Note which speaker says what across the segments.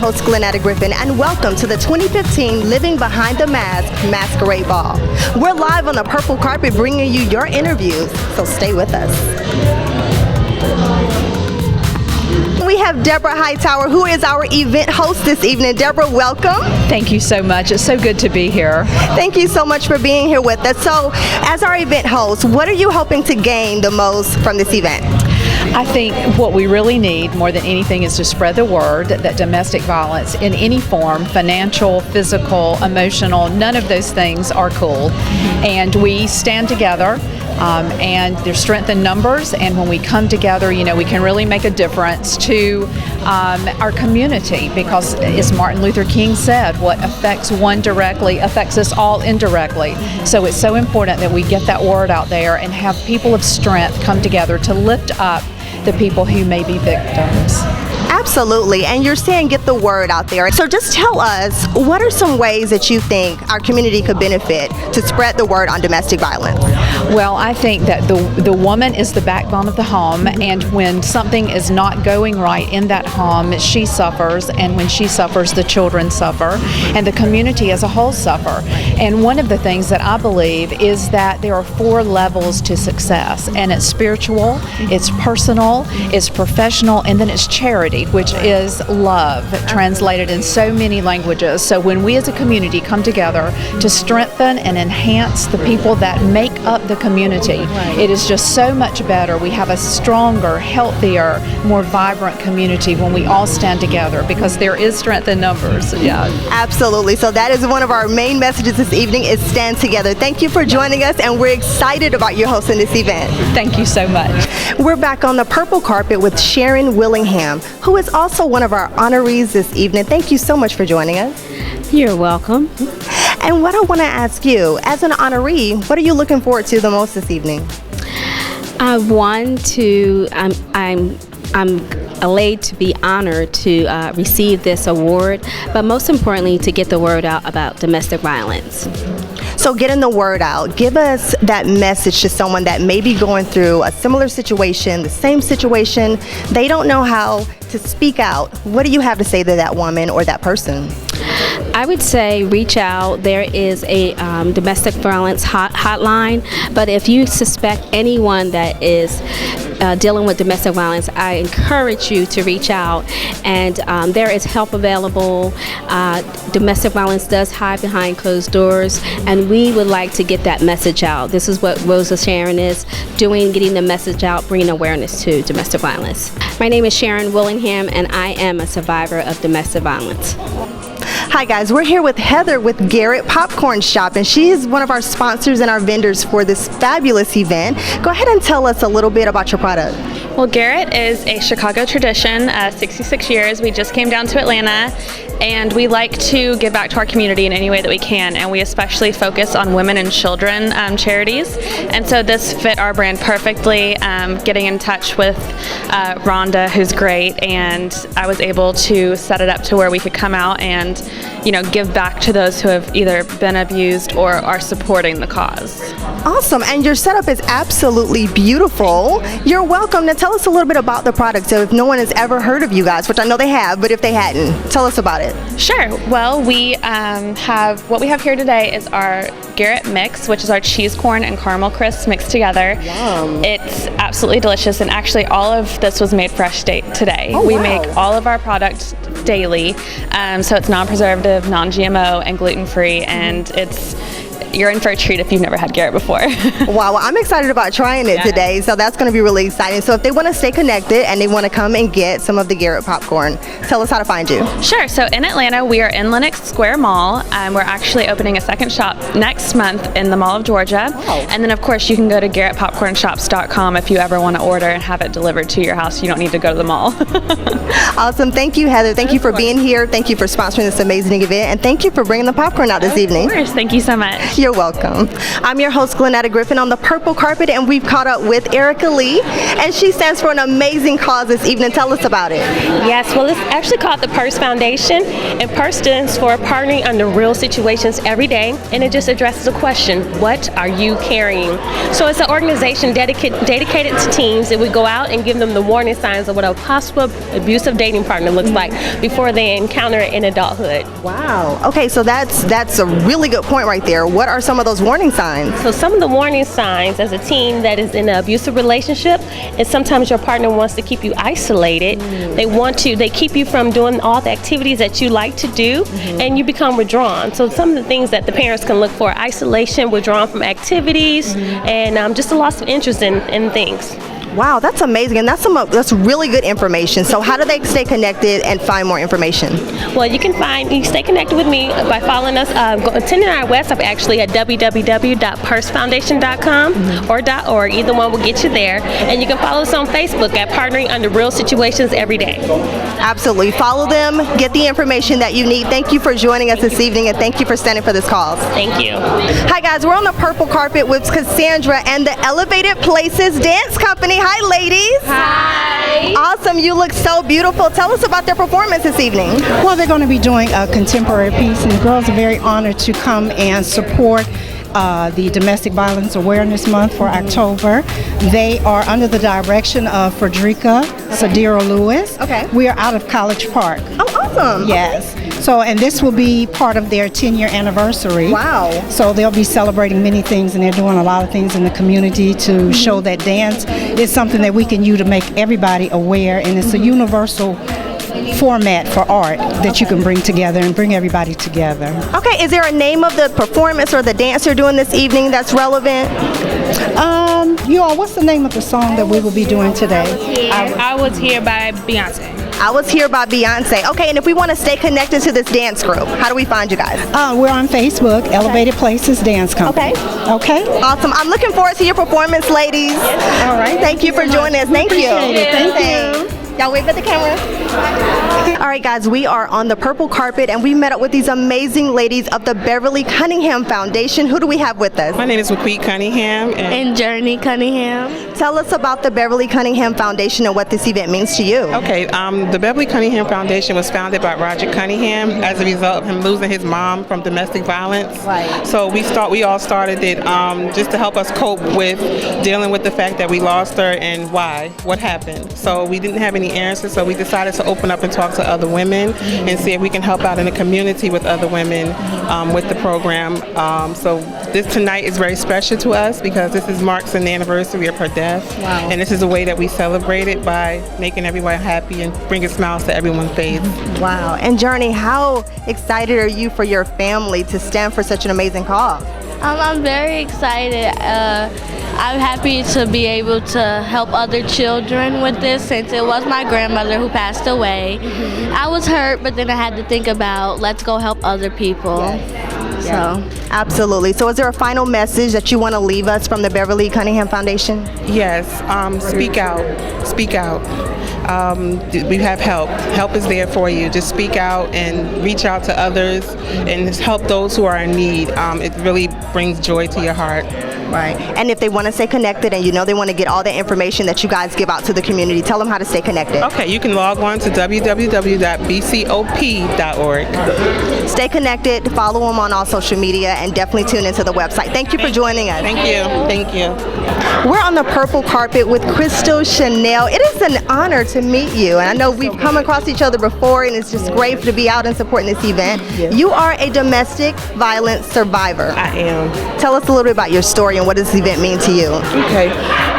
Speaker 1: host, GlenNeta Griffin, and welcome to the 2015 Living Behind the Mask Masquerade Ball. We're live on the purple carpet bringing you your interviews, so stay with us. We have Deborah Hightower, who is our event host this evening. Deborah, welcome.
Speaker 2: Thank you so much. It's so good to be here.
Speaker 1: Thank you so much for being here with us. So, as our event host, what are you hoping to gain the most from this event?
Speaker 2: I think what we really need more than anything is to spread the word that domestic violence in any form, financial, physical, emotional, none of those things are cool. And we stand together. And there's strength in numbers, and when we come together, you know, we can really make a difference to our community, because as Martin Luther King said, what affects one directly affects us all indirectly. So it's so important that we get that word out there and have people of strength come together to lift up the people who may be victims.
Speaker 1: Absolutely, and you're saying get the word out there. So just tell us, what are some ways that you think our community could benefit to spread the word on domestic violence?
Speaker 2: Well, I think that the woman is the backbone of the home, and when something is not going right in that home, she suffers, and when she suffers, the children suffer, and the community as a whole suffer. And one of the things that I believe is that there are 4 levels to success, and it's spiritual, it's personal, it's professional, and then it's charity, which is love, translated in so many languages. So when we as a community come together to strengthen and enhance the people that make up the community, it is just so much better. We have a stronger, healthier, more vibrant community when we all stand together, because there is strength in numbers. Yeah,
Speaker 1: absolutely. So that is one of our main messages this evening, is stand together. Thank you for joining us, and we're excited about your hosting this event.
Speaker 2: Thank you so much.
Speaker 1: We're back on the purple carpet with Sharon Willingham, who is also one of our honorees this evening. Thank you so much for joining us.
Speaker 3: You're welcome.
Speaker 1: And what I want to ask you, as an honoree, what are you looking forward to the most this evening?
Speaker 3: I'm elated to be honored to receive this award, but most importantly, to get the word out about domestic violence.
Speaker 1: So getting the word out, give us that message to someone that may be going through a similar situation, the same situation. They don't know how to speak out. What do you have to say to that woman or that person?
Speaker 3: I would say reach out. There is a domestic violence hotline, but if you suspect anyone that is dealing with domestic violence, I encourage you to reach out, and there is help available. Domestic violence does hide behind closed doors, and we would like to get that message out. This is what Rosa Sharon is doing, getting the message out, bringing awareness to domestic violence. My name is Sharon Willingham, and I am a survivor of domestic violence.
Speaker 1: Hi guys, we're here with Heather with Garrett Popcorn Shop, and she is one of our sponsors and our vendors for this fabulous event. Go ahead and tell us a little bit about your product.
Speaker 4: Well, Garrett is a Chicago tradition, 66 years. We just came down to Atlanta, and we like to give back to our community in any way that we can, and we especially focus on women and children charities, and so this fit our brand perfectly. Getting in touch with Rhonda, who's great, and I was able to set it up to where we could come out and, you know, give back to those who have either been abused or are supporting the cause.
Speaker 1: Awesome, and your setup is absolutely beautiful. You're welcome. Now tell us a little bit about the product, so if no one has ever heard of you guys, which I know they have, but if they hadn't, tell us about it.
Speaker 4: Sure. Well, we what we have here today is our Garrett mix, which is our cheese, corn, and caramel crisps mixed together.
Speaker 1: Yum.
Speaker 4: It's absolutely delicious, and actually all of this was made fresh today.
Speaker 1: Oh,
Speaker 4: we
Speaker 1: wow.
Speaker 4: make all of our product daily, so it's non-preservative, non-GMO, and gluten-free, and you're in for a treat if you've never had Garrett before.
Speaker 1: Wow, well, I'm excited about trying it today, so that's going to be really exciting. So if they want to stay connected and they want to come and get some of the Garrett popcorn, tell us how to find you.
Speaker 4: Sure. So in Atlanta, we are in Lenox Square Mall. We're actually opening a second shop next month in the Mall of Georgia.
Speaker 1: Wow.
Speaker 4: And then, of course, you can go to GarrettPopcornShops.com if you ever want to order and have it delivered to your house. You don't need to go to the mall.
Speaker 1: Awesome. Thank you, Heather. Thank you for being here. Thank you for sponsoring this amazing event. And thank you for bringing the popcorn out this evening.
Speaker 4: Of course. Thank you so much.
Speaker 1: You're welcome. I'm your host, GlenNeta Griffin, on the purple carpet, and we've caught up with Erica Lee, and she stands for an amazing cause this evening. Tell us about it.
Speaker 5: Yes, well, it's actually called the PURSE Foundation, and PURSE stands for Partnering Under Real Situations Every Day, and it just addresses a question: what are you carrying? So it's an organization dedicated to teens that would go out and give them the warning signs of what a possible abusive dating partner looks like before they encounter it in adulthood.
Speaker 1: Wow. Okay, so that's a really good point right there. What are some of those warning signs?
Speaker 5: So some of the warning signs as a teen that is in an abusive relationship is sometimes your partner wants to keep you isolated. They keep you from doing all the activities that you like to do, and you become withdrawn. So some of the things that the parents can look for: isolation, withdrawn from activities, and just a loss of interest in things.
Speaker 1: Wow, that's amazing, and that's really good information. So how do they stay connected and find more information?
Speaker 5: Well, you can stay connected with me by following us, attending our website actually at www.pursefoundation.com or .org. Either one will get you there, and you can follow us on Facebook at Partnering Under Real Situations Every Day.
Speaker 1: Absolutely, follow them, get the information that you need. Thank you for joining us this evening, and thank you for standing for this cause.
Speaker 5: Thank you.
Speaker 1: Hi guys, we're on the purple carpet with Cassandra and the Elevated Places Dance Company. Hi ladies.
Speaker 6: Hi.
Speaker 1: Awesome, you look so beautiful. Tell us about their performance this evening.
Speaker 6: Well, they're going to be doing a contemporary piece, and the girls are very honored to come and support the Domestic Violence Awareness Month for October. They are under the direction of Frederica Sadira Lewis.
Speaker 1: Okay.
Speaker 6: We are out of College Park.
Speaker 1: Oh, awesome.
Speaker 6: Yes. So, and this will be part of their 10-year anniversary.
Speaker 1: Wow.
Speaker 6: So they'll be celebrating many things, and they're doing a lot of things in the community to show that dance is something that we can use to make everybody aware, and it's a universal format for art that you can bring together and bring everybody together.
Speaker 1: Okay, is there a name of the performance or the dance you're doing this evening that's relevant?
Speaker 6: You all, what's the name of the song that we will be doing today?
Speaker 7: I Was Here by Beyonce.
Speaker 1: I Was Here by Beyonce. Okay, and if we want to stay connected to this dance group, how do we find you guys?
Speaker 6: We're on Facebook, Elevated Places Dance Company.
Speaker 1: Okay. Awesome. I'm looking forward to your performance, ladies.
Speaker 6: All right.
Speaker 1: Thank you for joining us. Thank you.
Speaker 6: Appreciate it. Thank you.
Speaker 1: Y'all wave at the camera. All right, guys, we are on the purple carpet, and we met up with these amazing ladies of the Beverly Cunningham Foundation. Who do we have with us?
Speaker 8: My name is McQueen Cunningham.
Speaker 3: And Journey Cunningham.
Speaker 1: Tell us about the Beverly Cunningham Foundation and what this event means to you.
Speaker 8: Okay, the Beverly Cunningham Foundation was founded by Roger Cunningham as a result of him losing his mom from domestic violence.
Speaker 1: Right.
Speaker 8: So we all started it just to help us cope with dealing with the fact that we lost her and what happened. So we didn't have any answers, so we decided to open up and talk to other women and see if we can help out in the community with other women with the program. So this tonight is very special to us because this marks an anniversary of her death.
Speaker 1: Wow.
Speaker 8: And this is a way that we celebrate it by making everyone happy and bringing smiles to everyone's face.
Speaker 1: Wow. And Journey, how excited are you for your family to stand for such an amazing cause?
Speaker 9: I'm very excited. I'm happy to be able to help other children with this, since it was my grandmother who passed away. I was hurt, but then I had to think about, let's go help other people. So.
Speaker 1: Absolutely. So is there a final message that you want to leave us from the Beverly Cunningham Foundation?
Speaker 8: Yes, speak out. Speak out. We have help. Help is there for you. Just speak out and reach out to others and just help those who are in need. It really brings joy to your heart.
Speaker 1: Right. And if they want to stay connected and they want to get all the information that you guys give out to the community, tell them how to stay connected.
Speaker 8: Okay, you can log on to www.bcop.org.
Speaker 1: Stay connected, follow them on all social media, and definitely tune into the website. Thank you for joining us.
Speaker 8: Thank you. Thank you.
Speaker 1: We're on the purple carpet with Crystal Chanel. It is an honor to meet you, and I know we've come across each other before, and it's just great to be out and supporting this event. You are a domestic violence survivor.
Speaker 10: I am.
Speaker 1: Tell us a little bit about your story and what does this event mean to you?
Speaker 10: Okay.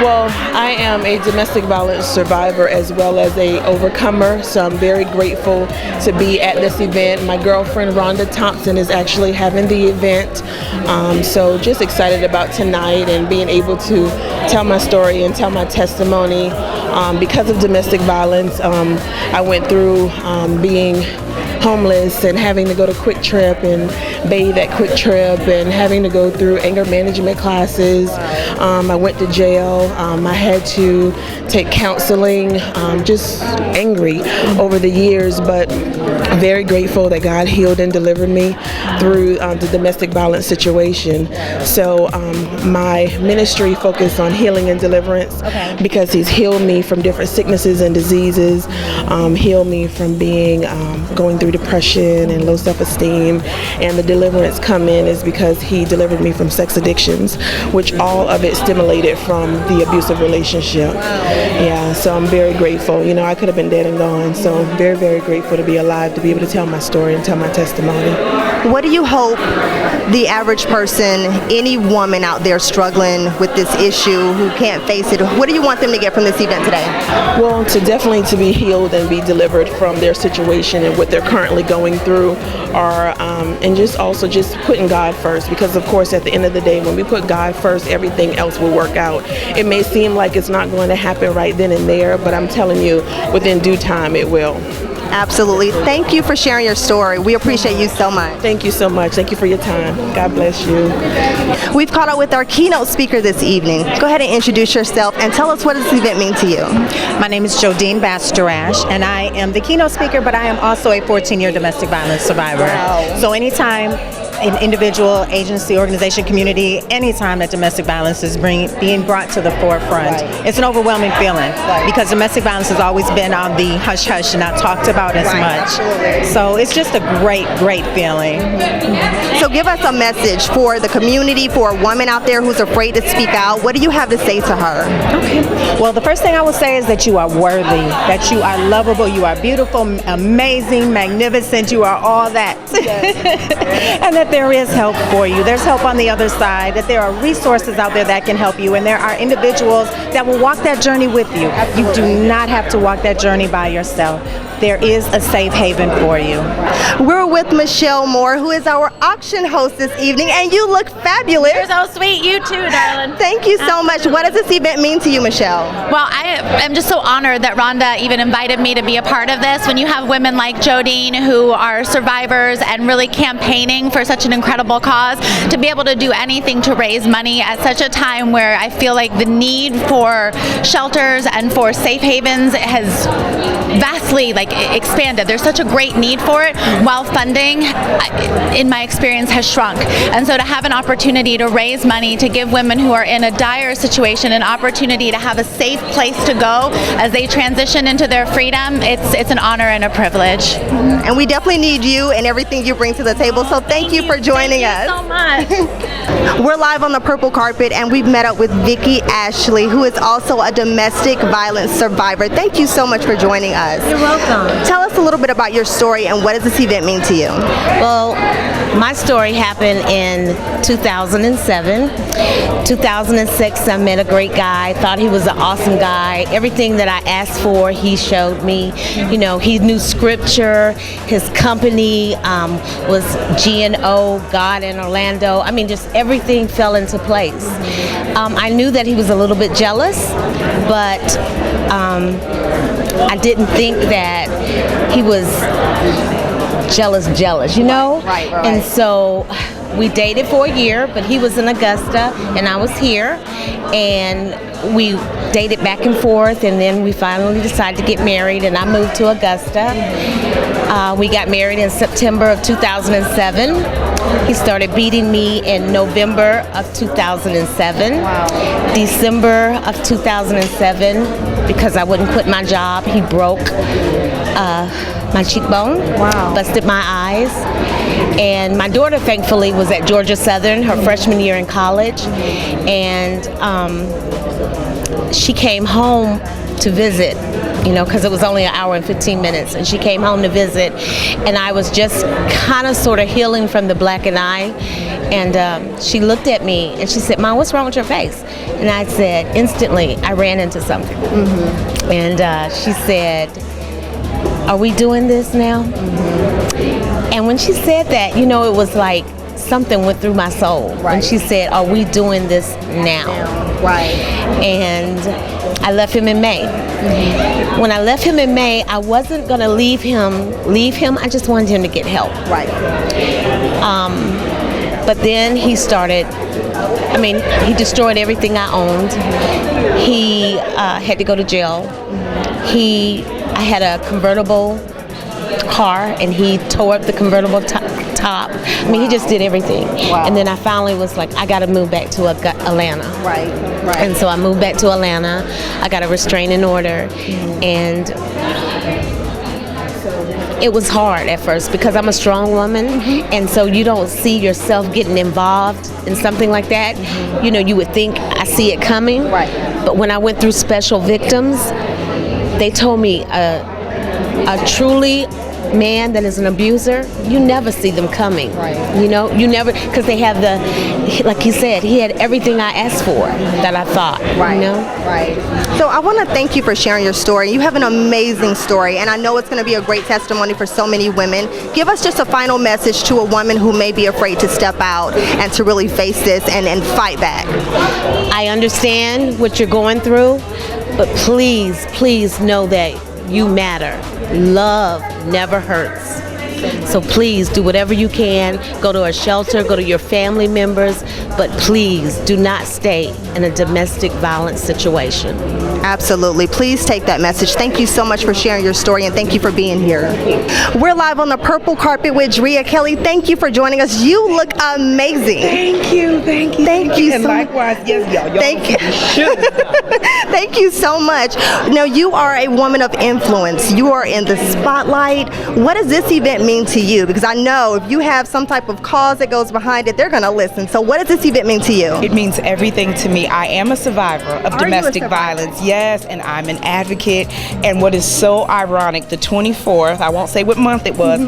Speaker 10: Well, I am a domestic violence survivor as well as a overcomer, so I'm very grateful to be at this event. My girlfriend Rhonda Thompson is actually having the event, so just excited about tonight and being able to tell my story and tell my testimony. Because of domestic violence, I went through being homeless and having to go to Quick Trip and bathe at Quick Trip and having to go through anger management classes. I went to jail. I had to take counseling, just angry over the years, but very grateful that God healed and delivered me through the domestic violence situation. So my ministry focused on healing and deliverance because He's healed me from different sicknesses and diseases, healed me from being going through depression and low self-esteem, and the deliverance come in is because He delivered me from sex addictions, which all of it stimulated from the abusive relationship. Yeah, so I'm very grateful. You know, I could have been dead and gone, so I'm very, very grateful to be alive, to be able to tell my story and tell my testimony.
Speaker 1: What do you hope the average person, any woman out there struggling with this issue who can't face it, what do you want them to get from this event today?
Speaker 10: Well, definitely to be healed and be delivered from their situation and what they're currently going through, or and just also just putting God first, because of course at the end of the day, when we put God first, everything else will work out. It may seem like it's not going to happen right then and there, but I'm telling you, within due time it will.
Speaker 1: Absolutely. Thank you for sharing your story. We appreciate you so much.
Speaker 10: Thank you so much. Thank you for your time. God bless you.
Speaker 1: We've caught up with our keynote speaker this evening. Go ahead and introduce yourself and tell us what does this event mean to you.
Speaker 11: My name is Jodine Bastarash, and I am the keynote speaker, but I am also a 14-year domestic violence survivor.
Speaker 1: Wow.
Speaker 11: So anytime an individual, agency, organization, community, anytime that domestic violence is being brought to the forefront, it's an overwhelming feeling because domestic violence has always been on the hush-hush and not talked about as much.
Speaker 1: Absolutely.
Speaker 11: So it's just a great, great feeling.
Speaker 1: So give us a message for the community, for a woman out there who's afraid to speak out. What do you have to say to her?
Speaker 11: Okay. Well, the first thing I will say is that you are worthy, that you are lovable, you are beautiful, amazing, magnificent, you are all that. And that there is help for you. There's help on the other side, that there are resources out there that can help you, and there are individuals that will walk that journey with you. You do not have to walk that journey by yourself. There is a safe haven for you.
Speaker 1: We're with Michelle Moore, who is our auction host this evening, and you look fabulous.
Speaker 12: You're so sweet. You too, darling.
Speaker 1: Thank you so much. What does this event mean to you, Michelle?
Speaker 12: Well, I am just so honored that Rhonda even invited me to be a part of this. When you have women like Jodine who are survivors and really campaigning for such an incredible cause, to be able to do anything to raise money at such a time where I feel like the need for shelters and for safe havens has vastly expanded. There's such a great need for it, while funding, in my experience, has shrunk. And so to have an opportunity to raise money to give women who are in a dire situation an opportunity to have a safe place to go as they transition into their freedom, it's an honor and a privilege.
Speaker 1: And we definitely need you and everything you bring to the table. So thank you for joining us.
Speaker 12: So much.
Speaker 1: We're live on the purple carpet, and we've met up with Vicki Ashley, who is also a domestic violence survivor. Thank you so much for joining us.
Speaker 13: You're welcome.
Speaker 1: Tell us a little bit about your story and what does this event mean to you?
Speaker 13: Well, my story happened in 2007. 2006, I met a great guy, thought he was an awesome guy. Everything that I asked for, he showed me. You know, he knew scripture. His company was GNO, God in Orlando. I mean, just everything fell into place. I knew that he was a little bit jealous, but I didn't think that he was jealous, you know?
Speaker 1: Right.
Speaker 13: And so we dated for a year, but he was in Augusta and I was here, and we dated back and forth, and then we finally decided to get married, and I moved to Augusta. We got married in September of 2007. He started beating me in November of 2007.
Speaker 1: Wow.
Speaker 13: December of 2007, because I wouldn't quit my job, he broke my cheekbone, busted my eyes. And my daughter, thankfully, was at Georgia Southern her freshman year in college, and she came home to visit, you know, because it was only an hour and 15 minutes, and she came home to visit, and I was just kind of sort of healing from the blackened eye, and she looked at me and she said, "Mom, what's wrong with your face?" And I said, instantly, I ran into something. And she said, "Are we doing this now?" And when she said that, you know, it was like something went through my soul when she said, "Are we doing this now?"
Speaker 1: Right.
Speaker 13: And I left him in May. When I left him in May, I wasn't gonna leave him. I just wanted him to get help.
Speaker 1: Right.
Speaker 13: But then he started. He destroyed everything I owned. He had to go to jail. I had a convertible car, and he tore up the convertible top. He just did everything.
Speaker 1: Wow.
Speaker 13: And then I finally was like, I got to move back to Atlanta.
Speaker 1: Right.
Speaker 13: And so I moved back to Atlanta. I got a restraining order, and it was hard at first because I'm a strong woman, and so you don't see yourself getting involved in something like that. You would think I see it coming.
Speaker 1: Right.
Speaker 13: But when I went through special victims, they told me a truly man that is an abuser, you never see them coming.
Speaker 1: Right.
Speaker 13: You never, because they have like he said, he had everything I asked for that I thought.
Speaker 1: Right.
Speaker 13: Right.
Speaker 1: So I want to thank you for sharing your story. You have an amazing story, and I know it's going to be a great testimony for so many women. Give us just a final message to a woman who may be afraid to step out and to really face this and fight back.
Speaker 13: I understand what you're going through, but please know that you matter. Love never hurts. So please do whatever you can. Go to a shelter, go to your family members, but please do not stay in a domestic violence situation.
Speaker 1: Absolutely. Please take that message. Thank you so much for sharing your story, and thank you for being here. We're live on the purple carpet with Drea Kelly. Thank you for joining us. You look amazing.
Speaker 14: Thank you.
Speaker 1: Thank you.
Speaker 14: And likewise, yes, y'all.
Speaker 1: Thank you. Thank you so much. Now, you are a woman of influence. You are in the spotlight. What does this event mean to you? Because I know if you have some type of cause that goes behind it, they're going to listen. So what does this event mean to you?
Speaker 14: It means everything to me. I am a survivor of domestic violence. Yes, and I'm an advocate. And what is so ironic, the 24th, I won't say what month it was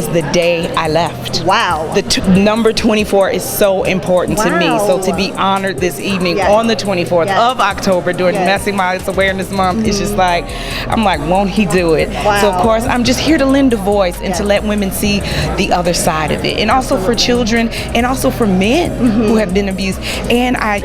Speaker 14: the day I left.
Speaker 1: Wow.
Speaker 14: The number 24 is so important to me. So to be honored this evening on the 24th of October during Domestic Violence Awareness Month, it's just like, I'm like, won't he do it?
Speaker 1: Wow.
Speaker 14: So of course, I'm just here to lend a voice and to let women see the other side of it. And also for children, and also for men who have been abused. And I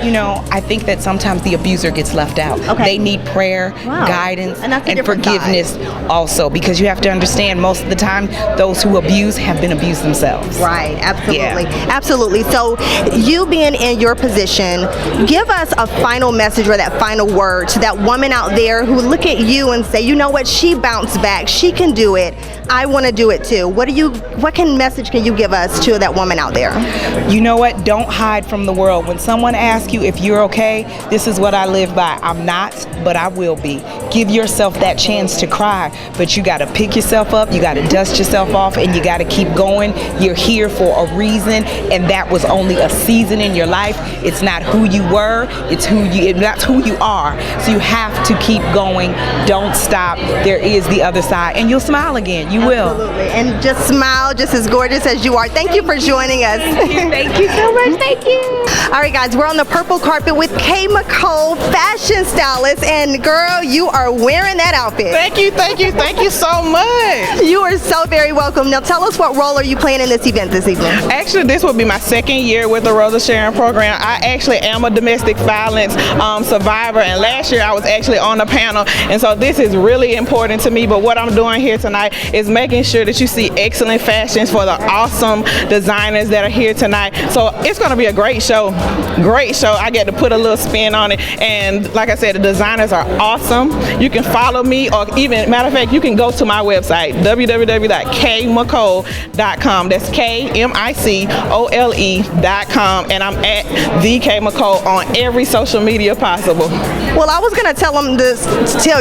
Speaker 14: think that sometimes the abuser gets left out. They need prayer, guidance, and forgiveness also, because you have to understand most of the time those who abuse have been abused themselves.
Speaker 1: Right, absolutely. Absolutely. So you being in your position, give us a final message or that final word to that woman out there who look at you and say, you know what, she bounced back, she can do it, I want to do it too. What message can you give us to that woman out there?
Speaker 14: You know what? Don't hide from the world. When someone asks you if you're okay, this is what I live by. I'm not, but I will be. Give yourself that chance to cry, but you got to pick yourself up, you got to dust yourself off, and you got to keep going. You're here for a reason, and that was only a season in your life. It's not who you were, that's who you are. So you have to keep going. Don't stop. There is the other side, and you'll smile again. You will.
Speaker 1: Absolutely. And just smile, just as gorgeous as you are. Thank you for joining us.
Speaker 14: Thank you so much.
Speaker 1: Thank you. All right, guys, we're on the purple carpet with Kay McCole, fashion stylist, and girl, you are wearing that outfit.
Speaker 15: Thank you so much.
Speaker 1: You are so very welcome. Now tell us, what role are you playing in this event this evening?
Speaker 15: Actually, this will be my second year with the Rosa Sharon program. I actually am a domestic violence survivor, and last year I was actually on the panel, and so this is really important to me. But what I'm doing here tonight is making sure that you see excellent fashions for the awesome designers that are here tonight. So it's going to be a great show. I get to put a little spin on it, and like I said, the designers are awesome. You can follow me, or even, matter of fact, you can go to my website, www.kmccole.com. That's KMICOLE.com, and I'm at the K McCole on every social media possible.
Speaker 1: Well, I was gonna tell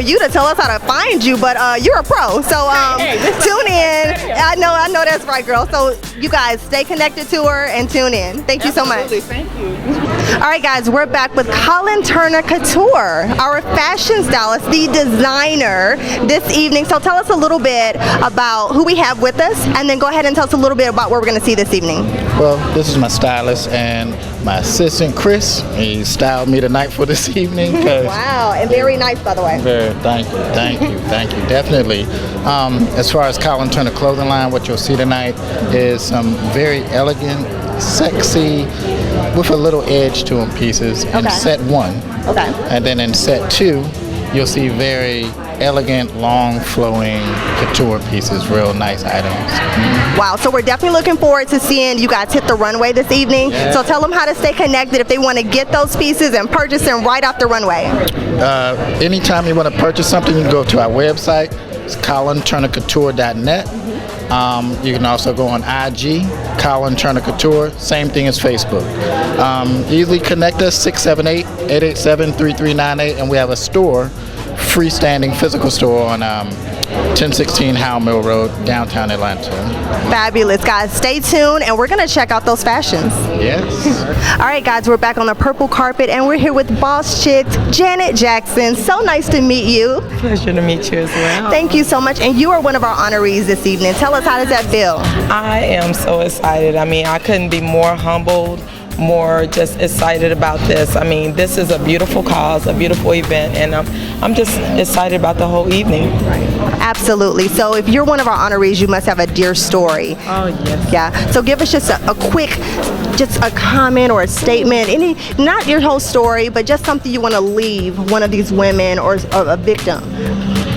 Speaker 1: you to tell us how to find you, but you're a pro, so tune in. I know that's right, girl. So you guys stay connected to her and tune in. Thank you so much.
Speaker 15: Thank you.
Speaker 1: All right, guys, we're back with Colin Turner Couture, our fashion stylist, the designer this evening. So tell us a little bit about who we have with us, and then go ahead and tell us a little bit about what we're going to see this evening.
Speaker 16: Well, this is my stylist and my assistant, Chris. He styled me tonight for this evening.
Speaker 1: Wow, and very nice, by the way.
Speaker 16: Thank you. Definitely. As far as Colin Turner clothing line, what you'll see tonight is some very elegant sexy with a little edge to them pieces in
Speaker 1: Okay.
Speaker 16: set 1.
Speaker 1: Okay.
Speaker 16: And then in set 2, you'll see very elegant, long flowing couture pieces, real nice items.
Speaker 1: Wow, so we're definitely looking forward to seeing you guys hit the runway this evening.
Speaker 16: Yeah.
Speaker 1: So tell them how to stay connected if they want to get those pieces and purchase them right off the runway.
Speaker 16: Anytime you want to purchase something, you can go to our website. It's colinturnercouture.net. You can also go on IG, Colin Turner Couture, same thing as Facebook. Easily connect us, 678-887-3398, and we have a store, freestanding physical store on 1016 Howell Mill Road, downtown Atlanta.
Speaker 1: Fabulous, guys. Stay tuned, and we're going to check out those fashions.
Speaker 16: Yes.
Speaker 1: All right, guys, we're back on the purple carpet, and we're here with Boss Chick, Janet Jackson. So nice to meet you.
Speaker 17: Pleasure to meet you as well.
Speaker 1: Thank you so much. And you are one of our honorees this evening. Tell us, how does that feel?
Speaker 17: I am so excited. I mean, I couldn't be more humbled, more just excited about this. I mean, this is a beautiful cause, a beautiful event, and I'm just excited about the whole evening.
Speaker 1: Absolutely. So if you're one of our honorees, you must have a dear story.
Speaker 17: Oh, yes.
Speaker 1: Yeah. So give us just a quick, just a comment or a statement, not your whole story, but just something you want to leave one of these women or a victim.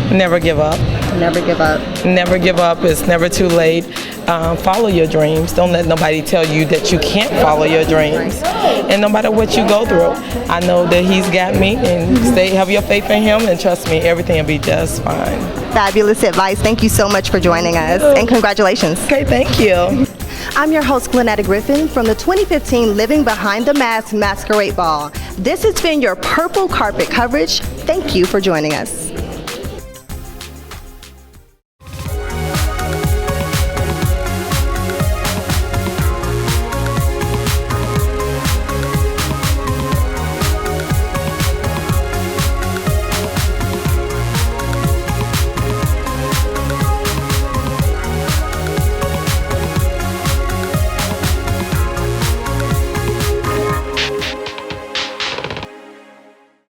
Speaker 17: Never give up.
Speaker 1: Never give up.
Speaker 17: Never give up. It's never too late. Follow your dreams. Don't let nobody tell you that you can't follow your dreams. And no matter what you go through, I know that he's got me, and have your faith in him, and trust me, everything will be just fine.
Speaker 1: Fabulous advice. Thank you so much for joining us, and congratulations.
Speaker 17: Okay, thank you.
Speaker 1: I'm your host, GlenNeta Griffin, from the 2015 Living Behind the Mask Masquerade Ball. This has been your purple carpet coverage. Thank you for joining us.